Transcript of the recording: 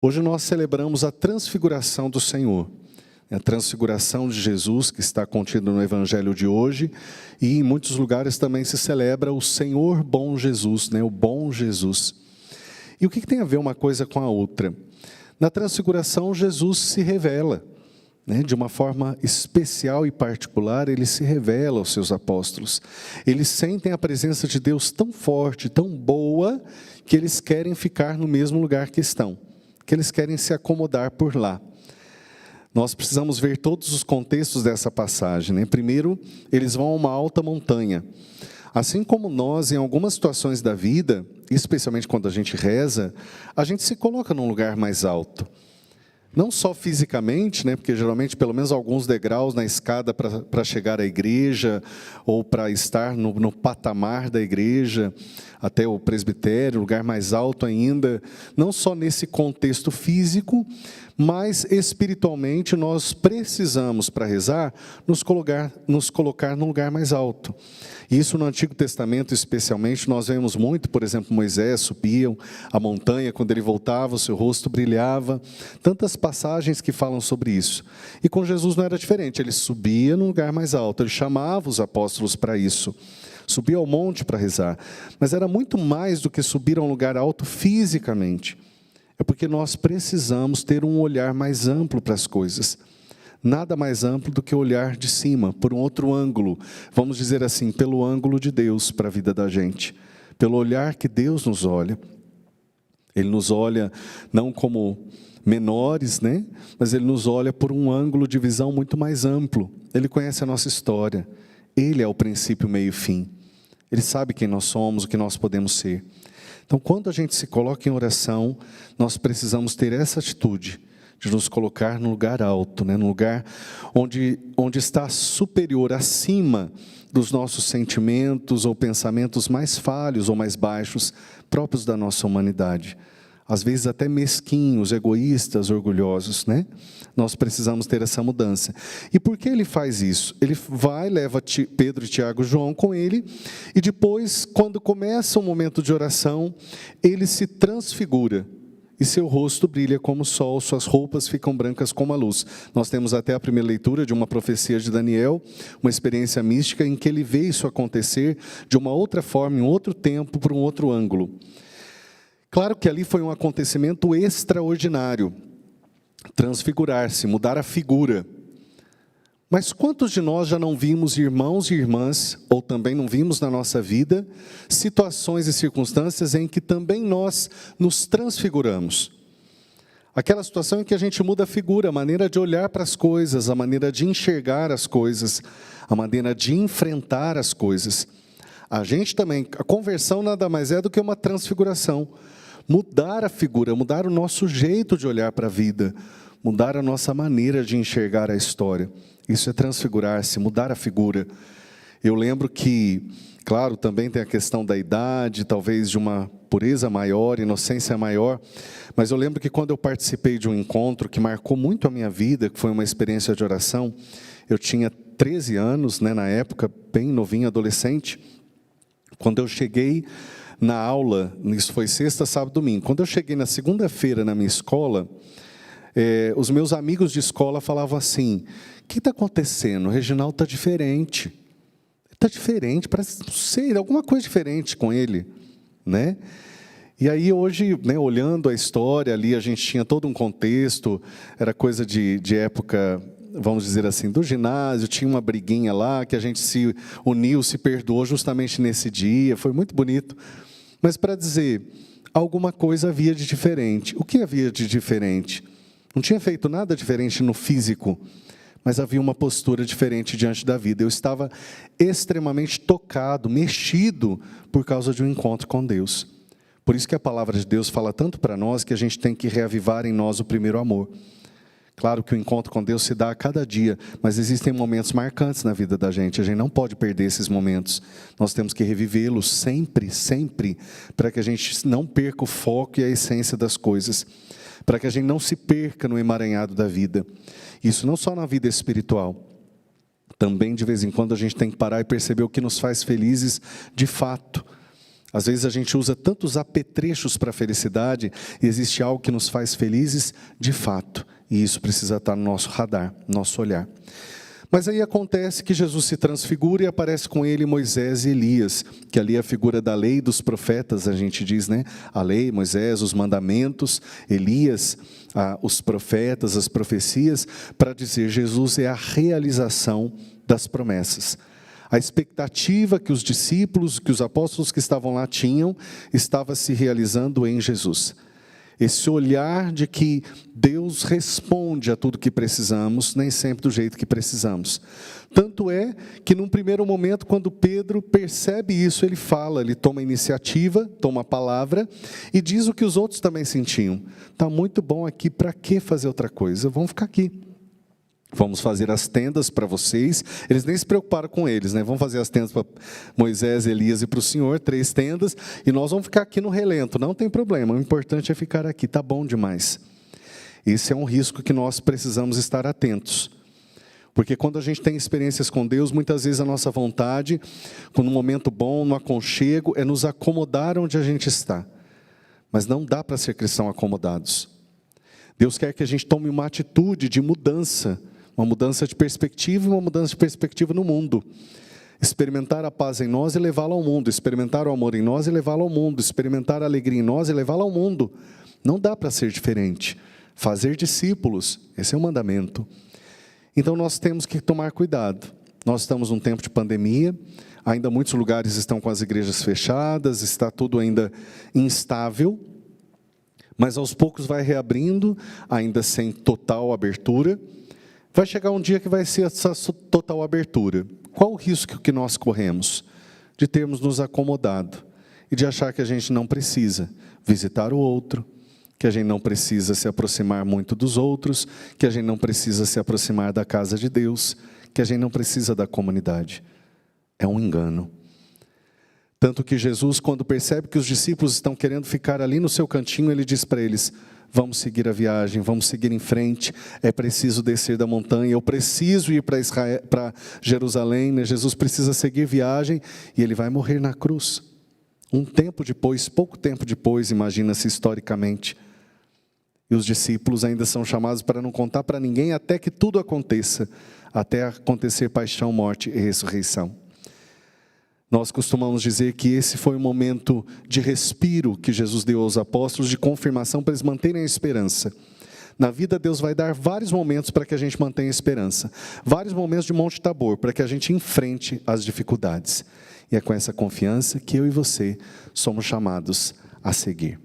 Hoje nós celebramos a transfiguração do Senhor, a transfiguração de Jesus que está contida no Evangelho de hoje, e em muitos lugares também se celebra o Senhor bom Jesus, o bom Jesus. E o que tem a ver uma coisa com a outra? Na transfiguração Jesus se revela, de uma forma especial e particular, ele se revela aos seus apóstolos. Eles sentem a presença de Deus tão forte, tão boa, que eles querem ficar no mesmo lugar que estão, que eles querem se acomodar por lá. Nós precisamos ver todos os contextos dessa passagem. Primeiro, eles vão a uma alta montanha. Assim como nós, em algumas situações da vida, especialmente quando a gente reza, a gente se coloca num lugar mais alto. Não só fisicamente, porque geralmente pelo menos alguns degraus na escada para chegar à igreja, ou para estar no patamar da igreja, até o presbitério, lugar mais alto ainda, não só nesse contexto físico, mas espiritualmente nós precisamos, para rezar, nos colocar num lugar mais alto. Isso no Antigo Testamento especialmente, nós vemos muito, por exemplo, Moisés subia a montanha, quando ele voltava, o seu rosto brilhava, tantas passagens que falam sobre isso. E com Jesus não era diferente, ele subia num lugar mais alto, ele chamava os apóstolos para isso, subia ao monte para rezar, mas era muito mais do que subir a um lugar alto fisicamente. É porque nós precisamos ter um olhar mais amplo para as coisas. Nada mais amplo do que olhar de cima, por um outro ângulo. Vamos dizer assim, pelo ângulo de Deus para a vida da gente. Pelo olhar que Deus nos olha. Ele nos olha não como menores, mas Ele nos olha por um ângulo de visão muito mais amplo. Ele conhece a nossa história. Ele é o princípio, meio e fim. Ele sabe quem nós somos, o que nós podemos ser. Então, quando a gente se coloca em oração, nós precisamos ter essa atitude de nos colocar num lugar alto, num lugar onde está superior, acima dos nossos sentimentos ou pensamentos mais falhos ou mais baixos, próprios da nossa humanidade. Às vezes até mesquinhos, egoístas, orgulhosos, Nós precisamos ter essa mudança. E por que ele faz isso? Ele leva Pedro, Tiago e João com ele, e depois, quando começa o momento de oração, ele se transfigura, e seu rosto brilha como o sol, suas roupas ficam brancas como a luz. Nós temos até a primeira leitura de uma profecia de Daniel, uma experiência mística em que ele vê isso acontecer de uma outra forma, em outro tempo, por um outro ângulo. Claro que ali foi um acontecimento extraordinário, transfigurar-se, mudar a figura. Mas quantos de nós já não vimos irmãos e irmãs, ou também não vimos na nossa vida, situações e circunstâncias em que também nós nos transfiguramos? Aquela situação em que a gente muda a figura, a maneira de olhar para as coisas, a maneira de enxergar as coisas, a maneira de enfrentar as coisas. A gente também, a conversão nada mais é do que uma transfiguração. Mudar a figura, mudar o nosso jeito de olhar para a vida, mudar a nossa maneira de enxergar a história. Isso é transfigurar-se, mudar a figura. Eu lembro que, claro, também tem a questão da idade, talvez de uma pureza maior, inocência maior, mas eu lembro que quando eu participei de um encontro que marcou muito a minha vida, que foi uma experiência de oração, eu tinha 13 anos, na época, bem novinho, adolescente. Quando eu cheguei na aula, isso foi sexta, sábado, domingo. Quando eu cheguei na segunda-feira na minha escola, os meus amigos de escola falavam assim: o que está acontecendo? O Reginaldo está diferente. Está diferente, parece, não sei, alguma coisa diferente com ele. E aí hoje, olhando a história ali, a gente tinha todo um contexto, era coisa de época, vamos dizer assim, do ginásio, tinha uma briguinha lá, que a gente se uniu, se perdoou justamente nesse dia, foi muito bonito. Mas para dizer, alguma coisa havia de diferente. O que havia de diferente? Não tinha feito nada diferente no físico, mas havia uma postura diferente diante da vida. Eu estava extremamente tocado, mexido, por causa de um encontro com Deus. Por isso que a palavra de Deus fala tanto para nós que a gente tem que reavivar em nós o primeiro amor. Claro que o encontro com Deus se dá a cada dia, mas existem momentos marcantes na vida da gente. A gente não pode perder esses momentos. Nós temos que revivê-los sempre, sempre, para que a gente não perca o foco e a essência das coisas, para que a gente não se perca no emaranhado da vida. Isso não só na vida espiritual. Também, de vez em quando, a gente tem que parar e perceber o que nos faz felizes de fato. Às vezes a gente usa tantos apetrechos para a felicidade e existe algo que nos faz felizes de fato. E isso precisa estar no nosso radar, no nosso olhar. Mas aí acontece que Jesus se transfigura e aparece com ele Moisés e Elias, que ali é a figura da lei e dos profetas, a gente diz, né? A lei, Moisés, os mandamentos, Elias, os profetas, as profecias, para dizer Jesus é a realização das promessas. A expectativa que os discípulos, que os apóstolos que estavam lá tinham, estava se realizando em Jesus. Esse olhar de que Deus responde a tudo que precisamos, nem sempre do jeito que precisamos. Tanto é que num primeiro momento, quando Pedro percebe isso, ele fala, ele toma a iniciativa, toma a palavra e diz o que os outros também sentiam. Está muito bom aqui, para que fazer outra coisa? Vamos ficar aqui. Vamos fazer as tendas para vocês. Eles nem se preocuparam com eles, né? Vamos fazer as tendas para Moisés, Elias e para o Senhor, 3 tendas, e nós vamos ficar aqui no relento, não tem problema, o importante é ficar aqui, está bom demais. Esse é um risco que nós precisamos estar atentos. Porque quando a gente tem experiências com Deus, muitas vezes a nossa vontade, num momento bom, no aconchego, é nos acomodar onde a gente está. Mas não dá para ser cristão acomodados. Deus quer que a gente tome uma atitude de mudança, uma mudança de perspectiva e uma mudança de perspectiva no mundo. Experimentar a paz em nós e levá-la ao mundo. Experimentar o amor em nós e levá-lo ao mundo. Experimentar a alegria em nós e levá-la ao mundo. Não dá para ser diferente. Fazer discípulos, esse é o mandamento. Então nós temos que tomar cuidado. Nós estamos num tempo de pandemia, ainda muitos lugares estão com as igrejas fechadas, está tudo ainda instável, mas aos poucos vai reabrindo, ainda sem total abertura. Vai chegar um dia que vai ser essa total abertura. Qual o risco que nós corremos? De termos nos acomodado e de achar que a gente não precisa visitar o outro, que a gente não precisa se aproximar muito dos outros, que a gente não precisa se aproximar da casa de Deus, que a gente não precisa da comunidade. É um engano. Tanto que Jesus, quando percebe que os discípulos estão querendo ficar ali no seu cantinho, ele diz para eles: vamos seguir a viagem, vamos seguir em frente, é preciso descer da montanha, eu preciso ir para Jerusalém, né? Jesus precisa seguir viagem e ele vai morrer na cruz. Um tempo depois, pouco tempo depois, imagina-se historicamente. E os discípulos ainda são chamados para não contar para ninguém até que tudo aconteça, até acontecer paixão, morte e ressurreição. Nós costumamos dizer que esse foi um momento de respiro que Jesus deu aos apóstolos, de confirmação para eles manterem a esperança. Na vida, Deus vai dar vários momentos para que a gente mantenha a esperança. Vários momentos de Monte Tabor, para que a gente enfrente as dificuldades. E é com essa confiança que eu e você somos chamados a seguir.